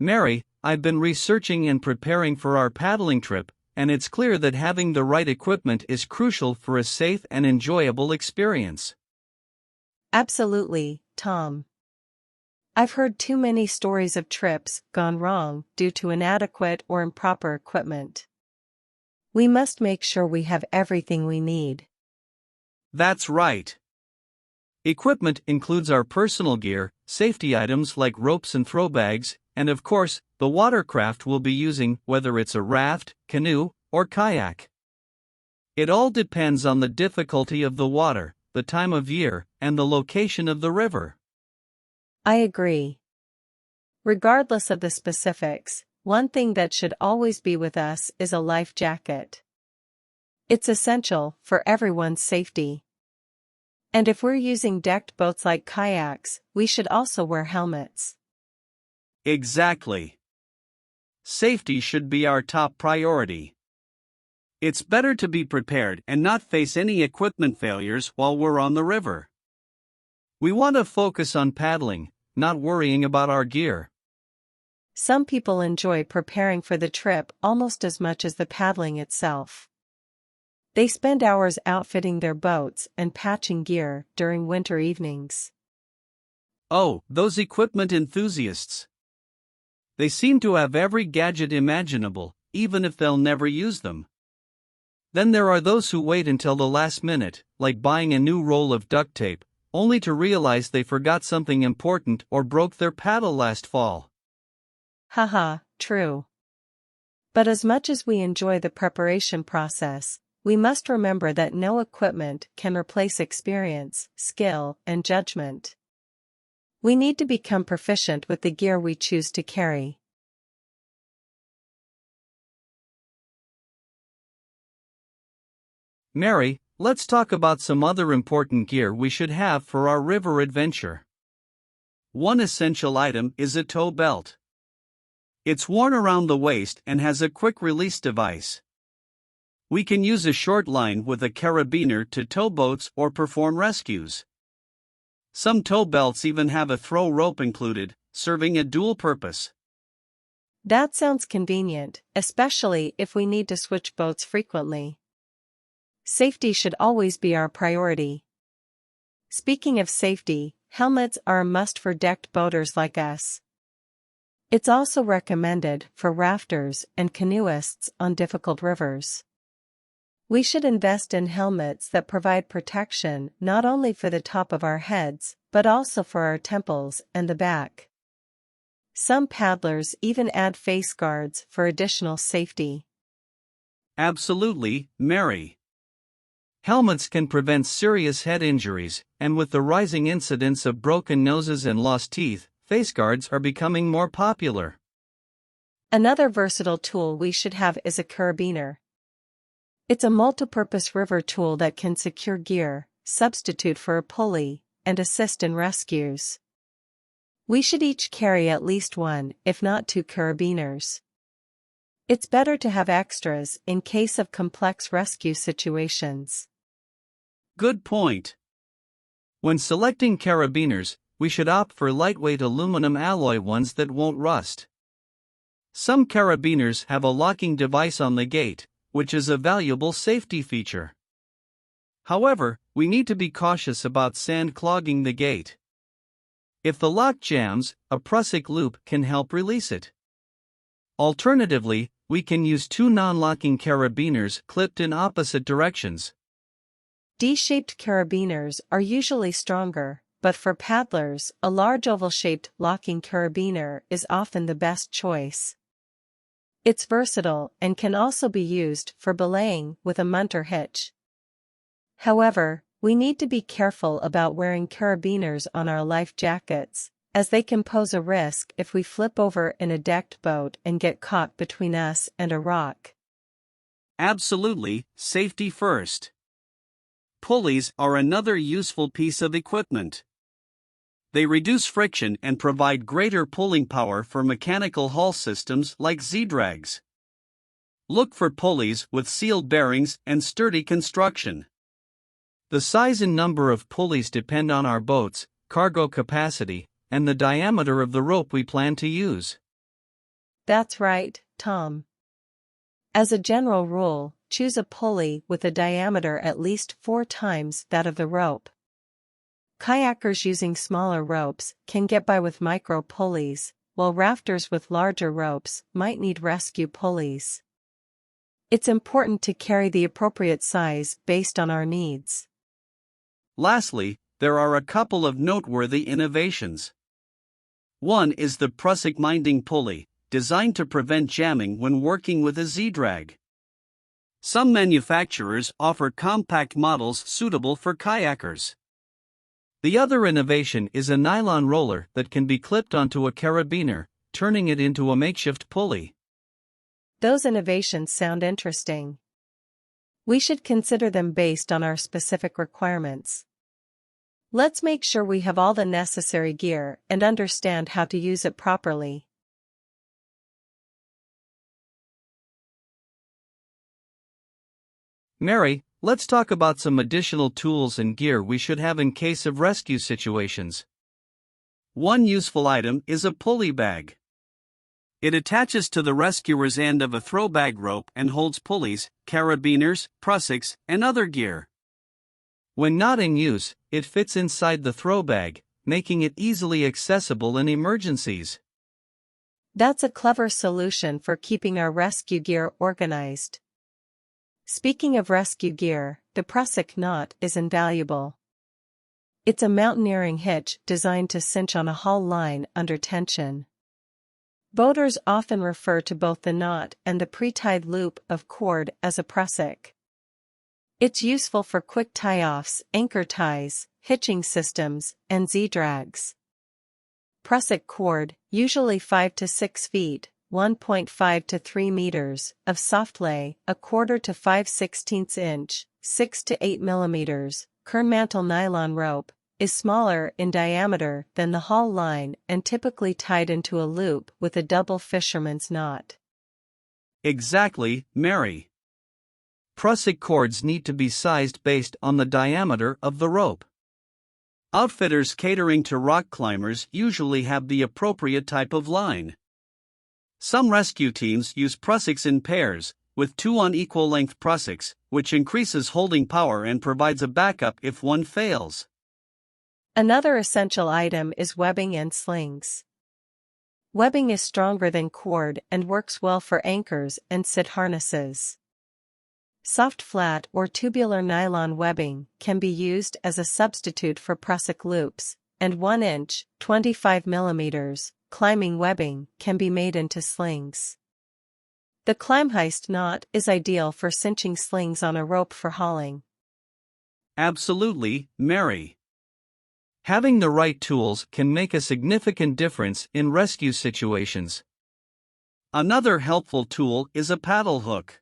Mary, I've been researching and preparing for our paddling trip, and it's clear that having the right equipment is crucial for a safe and enjoyable experience. Absolutely, Tom. I've heard too many stories of trips gone wrong due to inadequate or improper equipment. We must make sure we have everything we need. That's right. Equipment includes our personal gear, safety items like ropes and throw bags, and of course, the watercraft we'll be using, whether it's a raft, canoe, or kayak. It all depends on the difficulty of the water, the time of year, and the location of the river. I agree. Regardless of the specifics, one thing that should always be with us is a life jacket. It's essential for everyone's safety. And if we're using decked boats like kayaks, we should also wear helmets. Exactly. Safety should be our top priority. It's better to be prepared and not face any equipment failures while we're on the river. We want to focus on paddling, not worrying about our gear. Some people enjoy preparing for the trip almost as much as the paddling itself. They spend hours outfitting their boats and patching gear during winter evenings. Oh, those equipment enthusiasts. They seem to have every gadget imaginable, even if they'll never use them. Then there are those who wait until the last minute, like buying a new roll of duct tape, only to realize they forgot something important or broke their paddle last fall. Haha, true. But as much as we enjoy the preparation process, we must remember that no equipment can replace experience, skill, and judgment. We need to become proficient with the gear we choose to carry. Mary, let's talk about some other important gear we should have for our river adventure. One essential item is a tow belt. It's worn around the waist and has a quick release device. We can use a short line with a carabiner to tow boats or perform rescues. Some tow belts even have a throw rope included, serving a dual purpose. That sounds convenient, especially if we need to switch boats frequently. Safety should always be our priority. Speaking of safety, helmets are a must for decked boaters like us. It's also recommended for rafters and canoeists on difficult rivers. We should invest in helmets that provide protection not only for the top of our heads, but also for our temples and the back. Some paddlers even add face guards for additional safety. Absolutely, Mary. Helmets can prevent serious head injuries, and with the rising incidence of broken noses and lost teeth, face guards are becoming more popular. Another versatile tool we should have is a carabiner. It's a multipurpose river tool that can secure gear, substitute for a pulley, and assist in rescues. We should each carry at least one, if not two carabiners. It's better to have extras in case of complex rescue situations. Good point. When selecting carabiners, we should opt for lightweight aluminum alloy ones that won't rust. Some carabiners have a locking device on the gate, which is a valuable safety feature. However, we need to be cautious about sand clogging the gate. If the lock jams, a prusik loop can help release it. Alternatively, we can use two non-locking carabiners clipped in opposite directions. D-shaped carabiners are usually stronger, but for paddlers, a large oval-shaped locking carabiner is often the best choice. It's versatile and can also be used for belaying with a munter hitch. However, we need to be careful about wearing carabiners on our life jackets, as they can pose a risk if we flip over in a decked boat and get caught between us and a rock. Absolutely, safety first. Pulleys are another useful piece of equipment. They reduce friction and provide greater pulling power for mechanical hull systems like Z-drags. Look for pulleys with sealed bearings and sturdy construction. The size and number of pulleys depend on our boat's cargo capacity and the diameter of the rope we plan to use. That's right, Tom. As a general rule, choose a pulley with a diameter at least 4 times that of the rope. Kayakers using smaller ropes can get by with micro pulleys, while rafters with larger ropes might need rescue pulleys. It's important to carry the appropriate size based on our needs. Lastly, there are a couple of noteworthy innovations. One is the prusik minding pulley, designed to prevent jamming when working with a Z-drag. Some manufacturers offer compact models suitable for kayakers. The other innovation is a nylon roller that can be clipped onto a carabiner, turning it into a makeshift pulley. Those innovations sound interesting. We should consider them based on our specific requirements. Let's make sure we have all the necessary gear and understand how to use it properly. Mary, let's talk about some additional tools and gear we should have in case of rescue situations. One useful item is a pulley bag. It attaches to the rescuer's end of a throw bag rope and holds pulleys, carabiners, prusiks, and other gear. When not in use, it fits inside the throw bag, making it easily accessible in emergencies. That's a clever solution for keeping our rescue gear organized. Speaking of rescue gear, the prusik knot is invaluable. It's a mountaineering hitch designed to cinch on a hull line under tension. Boaters often refer to both the knot and the pre-tied loop of cord as a prusik. It's useful for quick tie-offs, anchor ties, hitching systems, and Z-drags. Prusik cord, usually 5 to 6 feet, 1.5 to 3 meters, of soft lay, 1/4 to 5/16 inch, 6 to 8 millimeters, kernmantle nylon rope, is smaller in diameter than the hull line and typically tied into a loop with a double fisherman's knot. Exactly, Mary. Prusik cords need to be sized based on the diameter of the rope. Outfitters catering to rock climbers usually have the appropriate type of line. Some rescue teams use prusiks in pairs, with 2 unequal length prusiks, which increases holding power and provides a backup if one fails. Another essential item is webbing and slings. Webbing is stronger than cord and works well for anchors and sit harnesses. Soft flat or tubular nylon webbing can be used as a substitute for prusik loops, and 1 inch, 25 millimeters, climbing webbing can be made into slings. The climb heist knot is ideal for cinching slings on a rope for hauling. Absolutely, Mary. Having the right tools can make a significant difference in rescue situations. Another helpful tool is a paddle hook.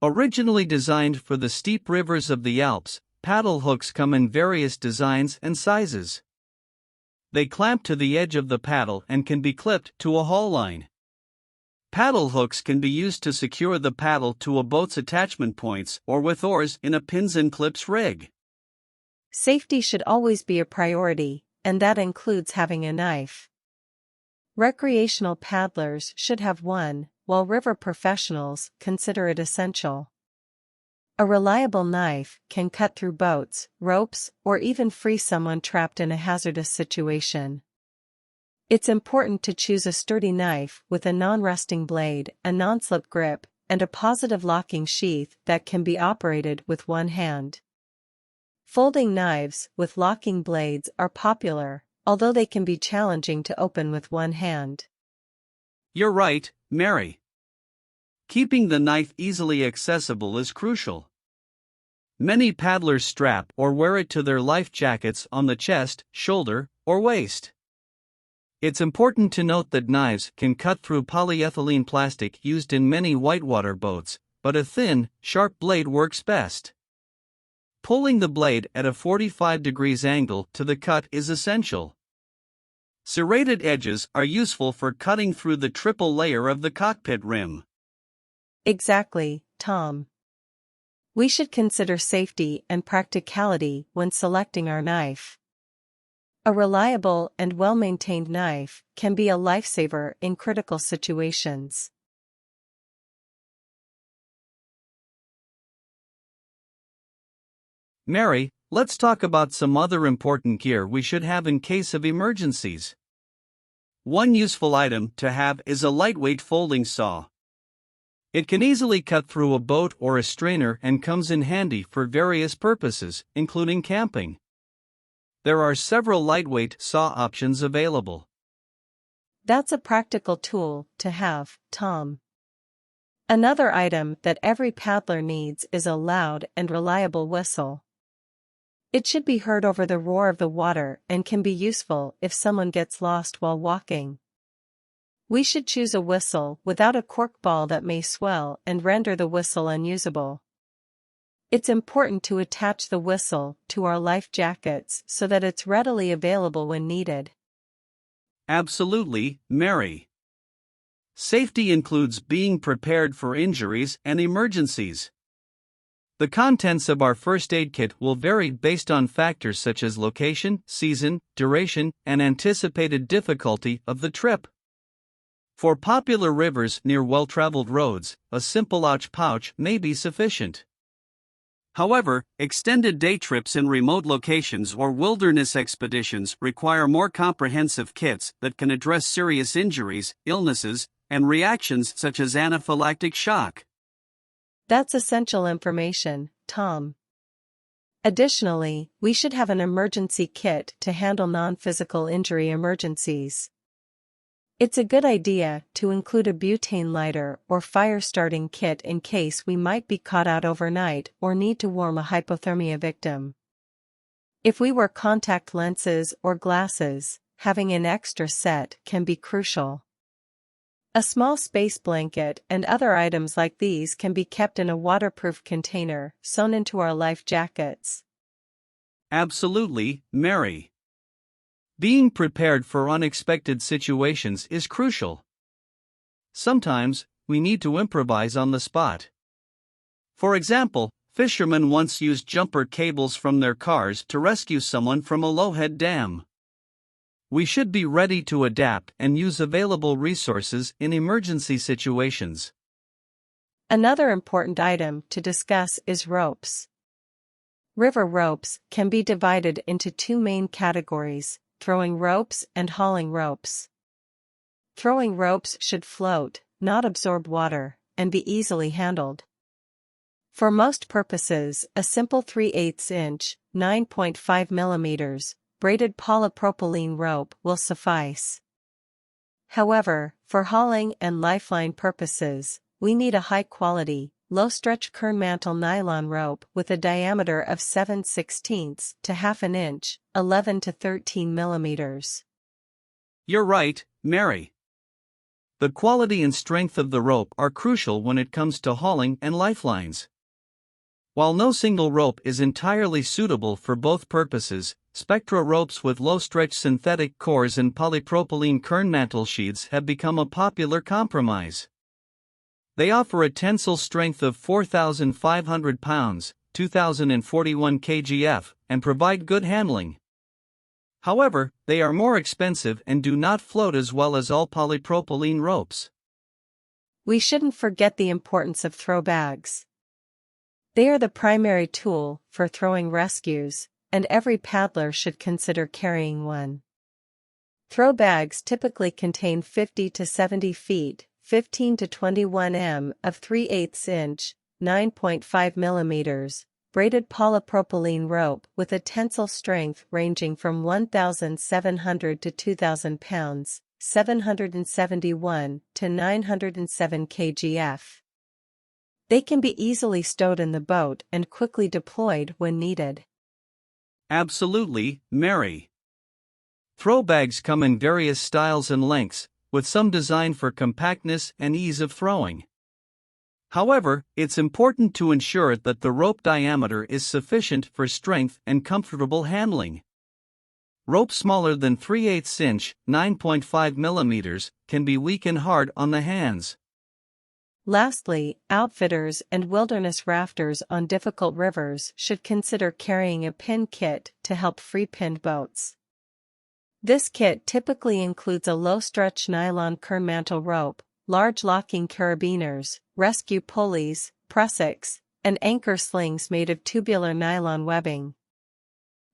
Originally designed for the steep rivers of the Alps, paddle hooks come in various designs and sizes. They clamp to the edge of the paddle and can be clipped to a haul line. Paddle hooks can be used to secure the paddle to a boat's attachment points or with oars in a pins and clips rig. Safety should always be a priority, and that includes having a knife. Recreational paddlers should have one, while river professionals consider it essential. A reliable knife can cut through boats, ropes, or even free someone trapped in a hazardous situation. It's important to choose a sturdy knife with a non-rusting blade, a non-slip grip, and a positive locking sheath that can be operated with one hand. Folding knives with locking blades are popular, although they can be challenging to open with one hand. You're right, Mary. Keeping the knife easily accessible is crucial. Many paddlers strap or wear it to their life jackets on the chest, shoulder, or waist. It's important to note that knives can cut through polyethylene plastic used in many whitewater boats, but a thin, sharp blade works best. Pulling the blade at a 45 degrees angle to the cut is essential. Serrated edges are useful for cutting through the triple layer of the cockpit rim. Exactly, Tom. We should consider safety and practicality when selecting our knife. A reliable and well-maintained knife can be a lifesaver in critical situations. Mary, let's talk about some other important gear we should have in case of emergencies. One useful item to have is a lightweight folding saw. It can easily cut through a boat or a strainer and comes in handy for various purposes, including camping. There are several lightweight saw options available. That's a practical tool to have, Tom. Another item that every paddler needs is a loud and reliable whistle. It should be heard over the roar of the water and can be useful if someone gets lost while walking. We should choose a whistle without a cork ball that may swell and render the whistle unusable. It's important to attach the whistle to our life jackets so that it's readily available when needed. Absolutely, Mary. Safety includes being prepared for injuries and emergencies. The contents of our first aid kit will vary based on factors such as location, season, duration, and anticipated difficulty of the trip. For popular rivers near well-traveled roads, a simple pouch may be sufficient. However, extended day trips in remote locations or wilderness expeditions require more comprehensive kits that can address serious injuries, illnesses, and reactions such as anaphylactic shock. That's essential information, Tom. Additionally, we should have an emergency kit to handle non-physical injury emergencies. It's a good idea to include a butane lighter or fire-starting kit in case we might be caught out overnight or need to warm a hypothermia victim. If we wear contact lenses or glasses, having an extra set can be crucial. A small space blanket and other items like these can be kept in a waterproof container sewn into our life jackets. Absolutely, Mary. Being prepared for unexpected situations is crucial. Sometimes, we need to improvise on the spot. For example, fishermen once used jumper cables from their cars to rescue someone from a low-head dam. We should be ready to adapt and use available resources in emergency situations. Another important item to discuss is ropes. River ropes can be divided into two main categories: throwing ropes and hauling ropes. Throwing ropes should float, not absorb water, and be easily handled. For most purposes, a simple 3/8 inch, 9.5 mm, braided polypropylene rope will suffice. However, for hauling and lifeline purposes, we need a high-quality, low-stretch Kernmantle nylon rope with a diameter of 7/16 to half an inch, 11 to 13 mm. You're right, Mary. The quality and strength of the rope are crucial when it comes to hauling and lifelines. While no single rope is entirely suitable for both purposes, Spectra ropes with low-stretch synthetic cores and polypropylene Kernmantle sheaths have become a popular compromise. They offer a tensile strength of 4,500 pounds, 2,041 kgf, and provide good handling. However, they are more expensive and do not float as well as all polypropylene ropes. We shouldn't forget the importance of throw bags. They are the primary tool for throwing rescues, and every paddler should consider carrying one. Throw bags typically contain 50 to 70 feet, 15 to 21 m of 3/8 inch, 9.5 mm, braided polypropylene rope with a tensile strength ranging from 1,700 to 2,000 pounds, 771 to 907 kgf. They can be easily stowed in the boat and quickly deployed when needed. Absolutely, Mary. Throw bags come in various styles and lengths, with some designed for compactness and ease of throwing. However, it's important to ensure that the rope diameter is sufficient for strength and comfortable handling. Rope smaller than 3/8 inch, 9.5 mm, can be weak and hard on the hands. Lastly, outfitters and wilderness rafters on difficult rivers should consider carrying a pin kit to help free pinned boats. This kit typically includes a low-stretch nylon Kernmantle rope, large locking carabiners, rescue pulleys, pressix, and anchor slings made of tubular nylon webbing.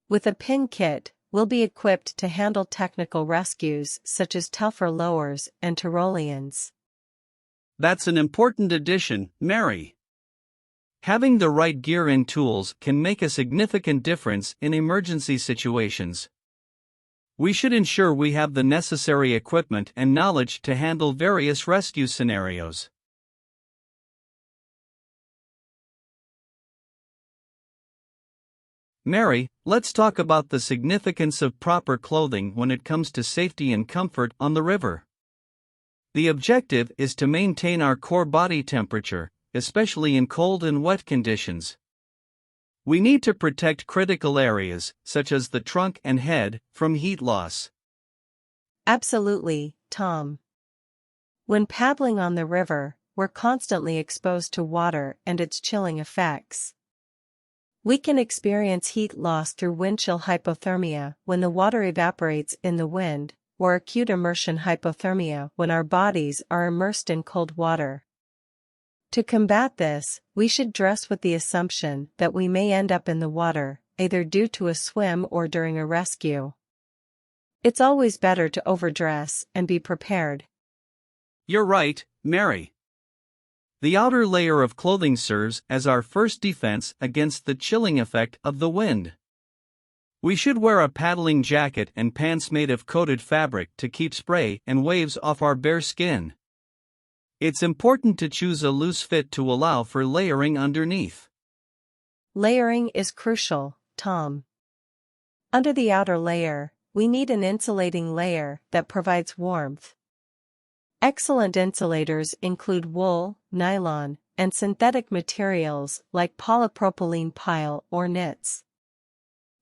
With a pin kit, we'll be equipped to handle technical rescues such as Telfer lowers and Tyroleans. That's an important addition, Mary. Having the right gear and tools can make a significant difference in emergency situations. We should ensure we have the necessary equipment and knowledge to handle various rescue scenarios. Mary, let's talk about the significance of proper clothing when it comes to safety and comfort on the river. The objective is to maintain our core body temperature, especially in cold and wet conditions. We need to protect critical areas, such as the trunk and head, from heat loss. Absolutely, Tom. When paddling on the river, we're constantly exposed to water and its chilling effects. We can experience heat loss through wind chill hypothermia when the water evaporates in the wind, or acute immersion hypothermia when our bodies are immersed in cold water. To combat this, we should dress with the assumption that we may end up in the water, either due to a swim or during a rescue. It's always better to overdress and be prepared. You're right, Mary. The outer layer of clothing serves as our first defense against the chilling effect of the wind. We should wear a paddling jacket and pants made of coated fabric to keep spray and waves off our bare skin. It's important to choose a loose fit to allow for layering underneath. Layering is crucial, Tom. Under the outer layer, we need an insulating layer that provides warmth. Excellent insulators include wool, nylon, and synthetic materials like polypropylene pile or knits.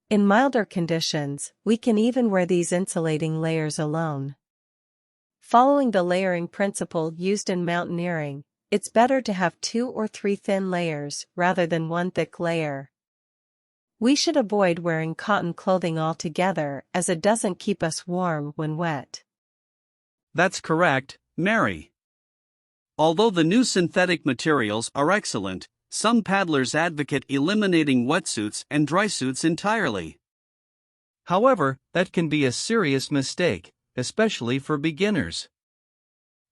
In milder conditions, we can even wear these insulating layers alone. Following the layering principle used in mountaineering, it's better to have 2 or 3 thin layers rather than one thick layer. We should avoid wearing cotton clothing altogether as it doesn't keep us warm when wet. That's correct, Mary. Although the new synthetic materials are excellent, some paddlers advocate eliminating wetsuits and dry suits entirely. However, that can be a serious mistake, especially for beginners.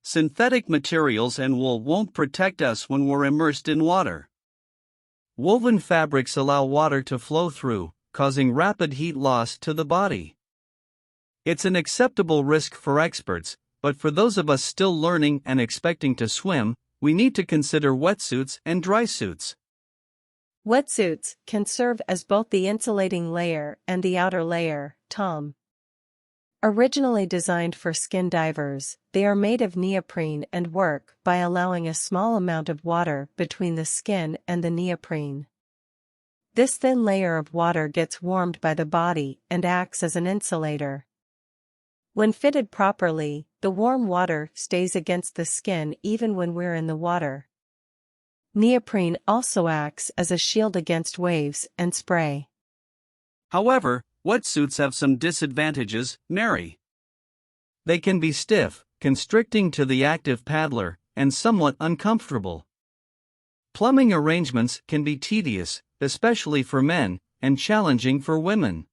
Synthetic materials and wool won't protect us when we're immersed in water. Woven fabrics allow water to flow through, causing rapid heat loss to the body. It's an acceptable risk for experts, but for those of us still learning and expecting to swim, we need to consider wetsuits and dry suits. Wetsuits can serve as both the insulating layer and the outer layer, Tom. Originally designed for skin divers, they are made of neoprene and work by allowing a small amount of water between the skin and the neoprene. This thin layer of water gets warmed by the body and acts as an insulator. When fitted properly, the warm water stays against the skin even when we're in the water. Neoprene also acts as a shield against waves and spray. However, wetsuits have some disadvantages, Mary. They can be stiff, constricting to the active paddler, and somewhat uncomfortable. Plumbing arrangements can be tedious, especially for men, and challenging for women.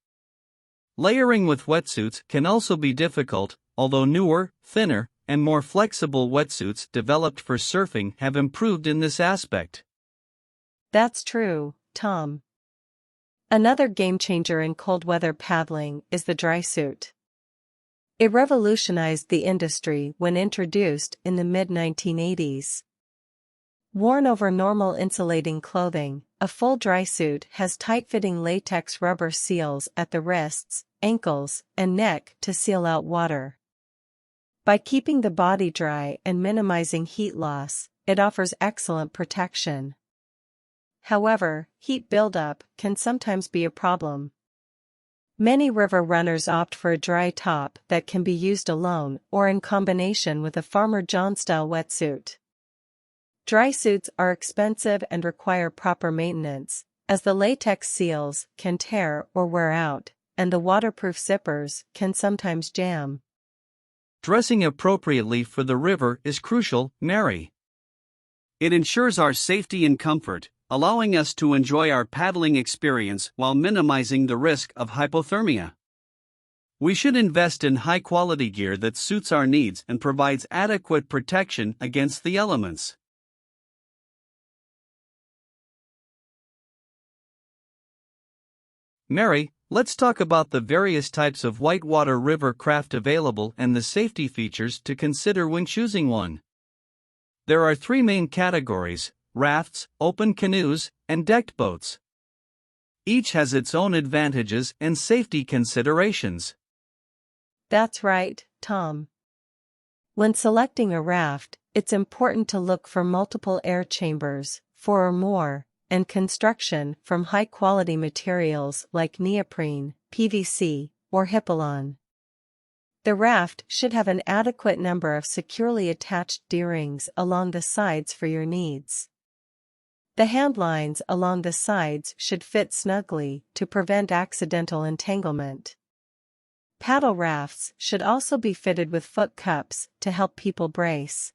Layering with wetsuits can also be difficult, although newer, thinner, and more flexible wetsuits developed for surfing have improved in this aspect. That's true, Tom. Another game-changer in cold weather paddling is the dry suit. It revolutionized the industry when introduced in the mid-1980s. Worn over normal insulating clothing, a full dry suit has tight-fitting latex rubber seals at the wrists, ankles, and neck to seal out water. By keeping the body dry and minimizing heat loss, it offers excellent protection. However, heat buildup can sometimes be a problem. Many river runners opt for a dry top that can be used alone or in combination with a Farmer John-style wetsuit. Dry suits are expensive and require proper maintenance, as the latex seals can tear or wear out, and the waterproof zippers can sometimes jam. Dressing appropriately for the river is crucial, Mary. It ensures our safety and comfort, allowing us to enjoy our paddling experience while minimizing the risk of hypothermia. We should invest in high-quality gear that suits our needs and provides adequate protection against the elements. Mary, let's talk about the various types of whitewater river craft available and the safety features to consider when choosing one. There are three main categories: rafts, open canoes, and decked boats. Each has its own advantages and safety considerations. That's right, Tom. When selecting a raft, it's important to look for multiple air chambers, 4 or more, and construction from high-quality materials like neoprene, PVC, or Hypalon. The raft should have an adequate number of securely attached D-rings along the sides for your needs. The handlines along the sides should fit snugly to prevent accidental entanglement. Paddle rafts should also be fitted with foot cups to help people brace.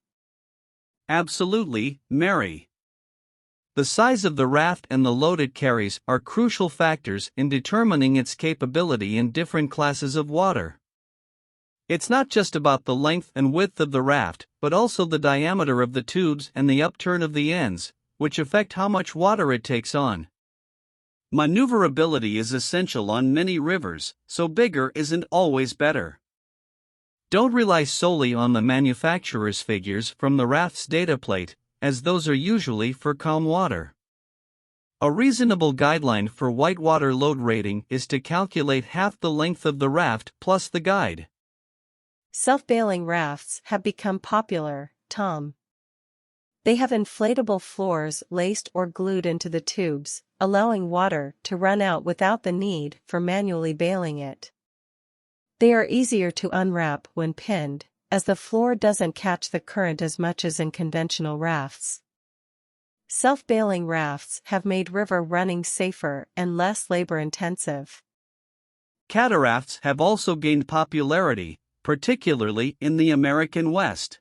Absolutely, Mary. The size of the raft and the load it carries are crucial factors in determining its capability in different classes of water. It's not just about the length and width of the raft, but also the diameter of the tubes and the upturn of the ends, which affect how much water it takes on. Maneuverability is essential on many rivers, so bigger isn't always better. Don't rely solely on the manufacturer's figures from the raft's data plate, as those are usually for calm water. A reasonable guideline for whitewater load rating is to calculate half the length of the raft plus the guide. Self-bailing rafts have become popular, Tom. They have inflatable floors laced or glued into the tubes, allowing water to run out without the need for manually bailing it. They are easier to unwrap when pinned, as the floor doesn't catch the current as much as in conventional rafts. Self-bailing rafts have made river running safer and less labor-intensive. Catarafts have also gained popularity, particularly in the American West.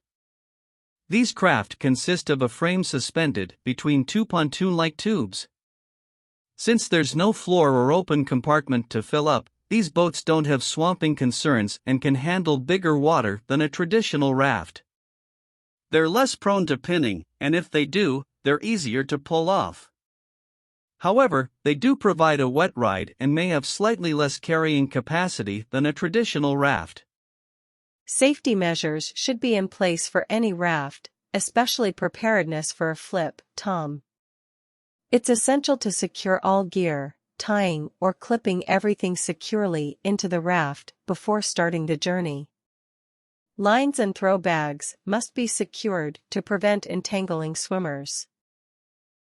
These craft consist of a frame suspended between two pontoon-like tubes. Since there's no floor or open compartment to fill up, these boats don't have swamping concerns and can handle bigger water than a traditional raft. They're less prone to pinning, and if they do, they're easier to pull off. However, they do provide a wet ride and may have slightly less carrying capacity than a traditional raft. Safety measures should be in place for any raft, especially preparedness for a flip, Tom. It's essential to secure all gear, tying or clipping everything securely into the raft before starting the journey. Lines and throw bags must be secured to prevent entangling swimmers.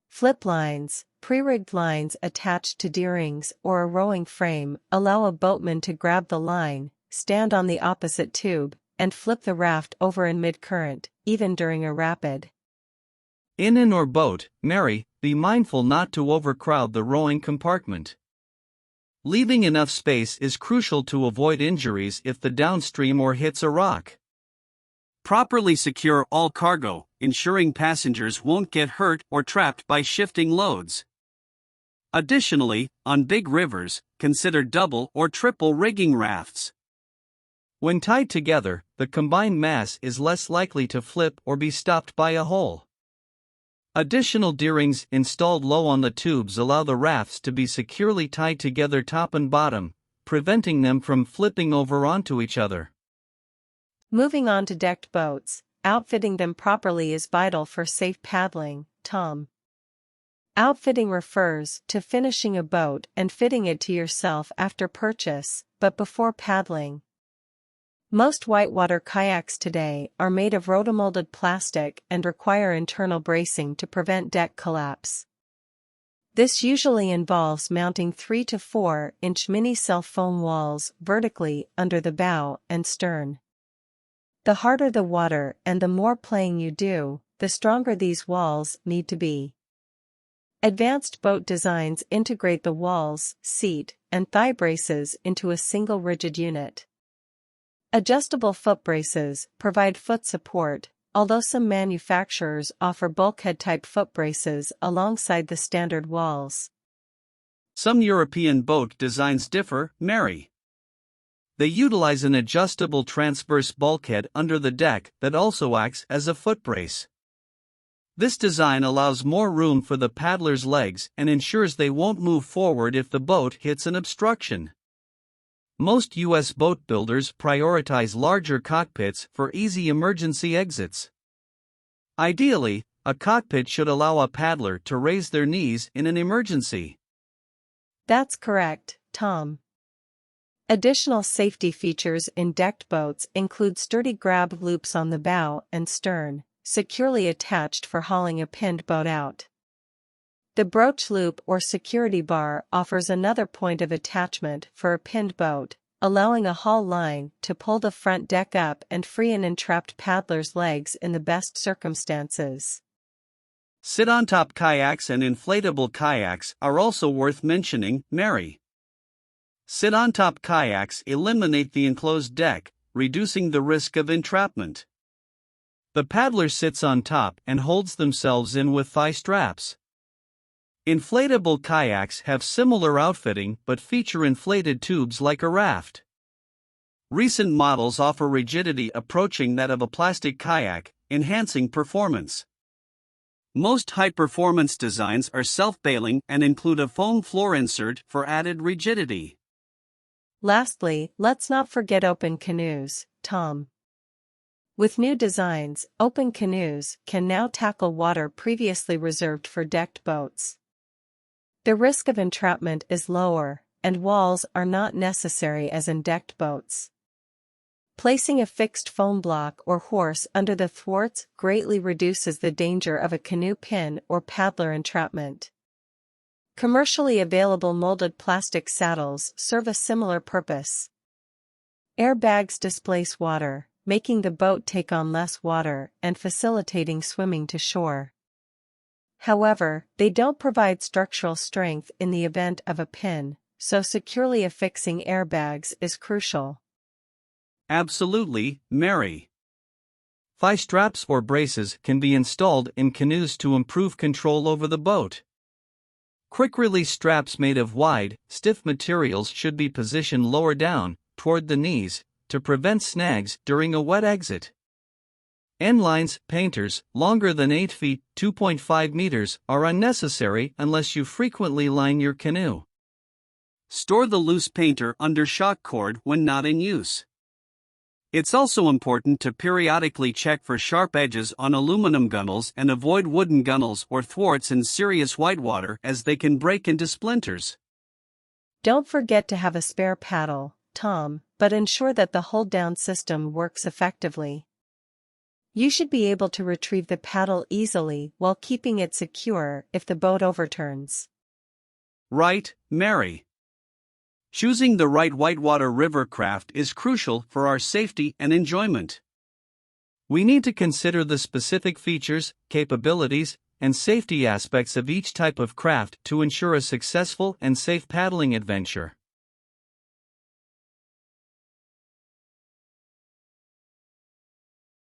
Flip lines, pre-rigged lines attached to D-rings or a rowing frame, allow a boatman to grab the line, stand on the opposite tube, and flip the raft over in mid-current, even during a rapid. In an or boat, Mary, be mindful not to overcrowd the rowing compartment. Leaving enough space is crucial to avoid injuries if the downstream or hits a rock. Properly secure all cargo, ensuring passengers won't get hurt or trapped by shifting loads. Additionally, on big rivers, consider double or triple rigging rafts. When tied together, the combined mass is less likely to flip or be stopped by a hole. Additional D-rings installed low on the tubes allow the rafts to be securely tied together top and bottom, preventing them from flipping over onto each other. Moving on to decked boats, outfitting them properly is vital for safe paddling, Tom. Outfitting refers to finishing a boat and fitting it to yourself after purchase, but before paddling. Most whitewater kayaks today are made of rotomolded plastic and require internal bracing to prevent deck collapse. This usually involves mounting 3 to 4 inch mini cell foam walls vertically under the bow and stern. The harder the water and the more playing you do, the stronger these walls need to be. Advanced boat designs integrate the walls, seat, and thigh braces into a single rigid unit. Adjustable foot braces provide foot support, although some manufacturers offer bulkhead-type foot braces alongside the standard walls. Some European boat designs differ, Mary. They utilize an adjustable transverse bulkhead under the deck that also acts as a foot brace. This design allows more room for the paddler's legs and ensures they won't move forward if the boat hits an obstruction. Most U.S. boat builders prioritize larger cockpits for easy emergency exits. Ideally, a cockpit should allow a paddler to raise their knees in an emergency. That's correct, Tom. Additional safety features in decked boats include sturdy grab loops on the bow and stern, securely attached for hauling a pinned boat out. The broach loop or security bar offers another point of attachment for a pinned boat, allowing a haul line to pull the front deck up and free an entrapped paddler's legs in the best circumstances. Sit-on-top kayaks and inflatable kayaks are also worth mentioning, Mary. Sit-on-top kayaks eliminate the enclosed deck, reducing the risk of entrapment. The paddler sits on top and holds themselves in with thigh straps. Inflatable kayaks have similar outfitting but feature inflated tubes like a raft. Recent models offer rigidity approaching that of a plastic kayak, enhancing performance. Most high-performance designs are self-bailing and include a foam floor insert for added rigidity. Lastly, let's not forget open canoes, Tom. With new designs, open canoes can now tackle water previously reserved for decked boats. The risk of entrapment is lower, and walls are not necessary as in decked boats. Placing a fixed foam block or horse under the thwarts greatly reduces the danger of a canoe pin or paddler entrapment. Commercially available molded plastic saddles serve a similar purpose. Airbags displace water, making the boat take on less water and facilitating swimming to shore. However, they don't provide structural strength in the event of a pin, so securely affixing airbags is crucial. Absolutely, Mary. Thigh straps or braces can be installed in canoes to improve control over the boat. Quick-release straps made of wide, stiff materials should be positioned lower down, toward the knees, to prevent snags during a wet exit. End lines, painters, longer than 8 feet (2.5 meters) are unnecessary unless you frequently line your canoe. Store the loose painter under shock cord when not in use. It's also important to periodically check for sharp edges on aluminum gunnels and avoid wooden gunnels or thwarts in serious whitewater as they can break into splinters. Don't forget to have a spare paddle, Tom, but ensure that the hold-down system works effectively. You should be able to retrieve the paddle easily while keeping it secure if the boat overturns. Right, Mary. Choosing the right whitewater river craft is crucial for our safety and enjoyment. We need to consider the specific features, capabilities, and safety aspects of each type of craft to ensure a successful and safe paddling adventure.